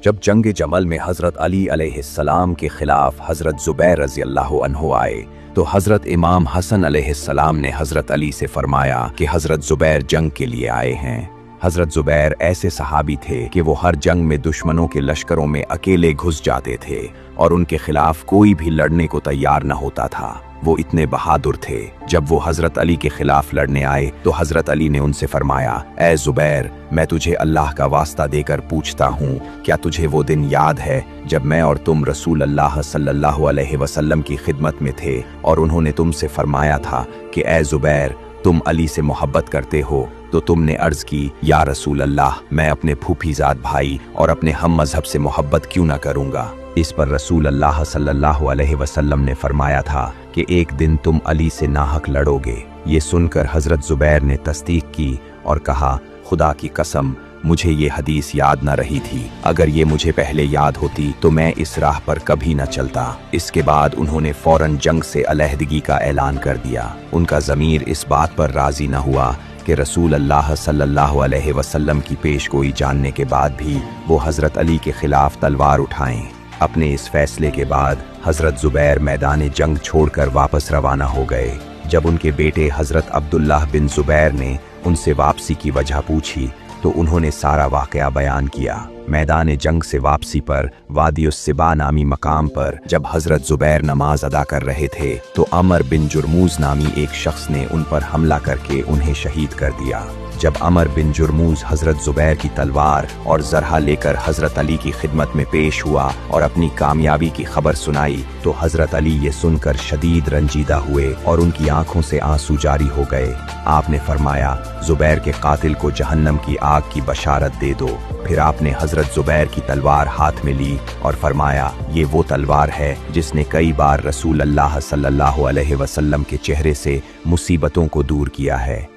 जब जंग जमल में हज़रत अली अलैहिस्सलाम के खिलाफ हज़रत ज़ुबैर रज़ियल्लाहु अन्हु आए तो हज़रत इमाम हसन अलैहिस्सलाम ने हज़रत अली से फरमाया कि हज़रत ज़ुबैर जंग के लिए आए हैं। हज़रत ज़ुबैर ऐसे सहाबी थे कि वो हर जंग में दुश्मनों के लश्करों में अकेले घुस जाते थे और उनके खिलाफ कोई भी लड़ने को तैयार न होता था। वो इतने बहादुर थे। जब वो हज़रत अली के खिलाफ लड़ने आए तो हज़रत अली ने उनसे फरमाया, ए ज़ुबैर, मैं तुझे अल्लाह का वास्ता देकर पूछता हूँ, क्या तुझे वो दिन याद है जब मैं और तुम रसूल अल्लाह सल्लल्लाहु अलैहि वसल्लम की खिदमत में थे और उन्होंने तुमसे फरमाया था कि ए ज़ुबैर, तुम अली से मोहब्बत करते हो? तो तुमने अर्ज की, या रसूल अल्लाह, मैं अपने फूफीजाद भाई और अपने हम मजहब से मोहब्बत क्यों ना करूँगा। इस पर रसूल अल्लाह सल्लल्लाहु अलैहि वसल्लम ने फरमाया था कि एक दिन तुम अली से नाहक लड़ोगे। ये सुनकर हज़रत ज़ुबैर ने तस्दीक की और कहा, खुदा की कसम, मुझे ये हदीस याद न रही थी। अगर ये मुझे पहले याद होती तो मैं इस राह पर कभी न चलता। इसके बाद उन्होंने फौरन जंग से अलहदगी का ऐलान कर दिया। उनका ज़मीर इस बात पर राज़ी न हुआ कि रसूल अल्लाह सल्लल्लाहु अलैहि वसल्लम की पेशगोई जानने के बाद भी वो हज़रत अली के खिलाफ तलवार उठाएं। अपने इस फैसले के बाद हज़रत ज़ुबैर मैदान जंग छोड़कर वापस रवाना हो गए। जब उनके बेटे हज़रत अब्दुल्लाह बिन ज़ुबैर ने उनसे वापसी की वजह पूछी तो उन्होंने सारा वाक़या बयान किया। मैदान जंग से वापसी पर वादी-उस-सिबा नामी मकाम पर जब हज़रत ज़ुबैर नमाज अदा कर रहे थे तो अमर बिन जुर्मूज़ नामी एक शख्स ने उन पर हमला करके उन्हें शहीद कर दिया। जब अमर बिन जुर्मूज़ हज़रत ज़ुबैर की तलवार और ज़रहा लेकर हज़रत अली की खिदमत में पेश हुआ और अपनी कामयाबी की खबर सुनाई तो हज़रत अली ये सुनकर शदीद रंजीदा हुए और उनकी आंखों से आंसू जारी हो गए। आपने फरमाया, ज़ुबैर के कातिल को जहन्नम की आग की बशारत दे दो। फिर आपने हज़रत ज़ुबैर की तलवार हाथ में ली और फरमाया, ये वो तलवार है जिसने कई बार रसूल अल्लाह सल्लल्लाहु अलैहि वसल्लम के चेहरे से मुसीबतों को दूर किया है।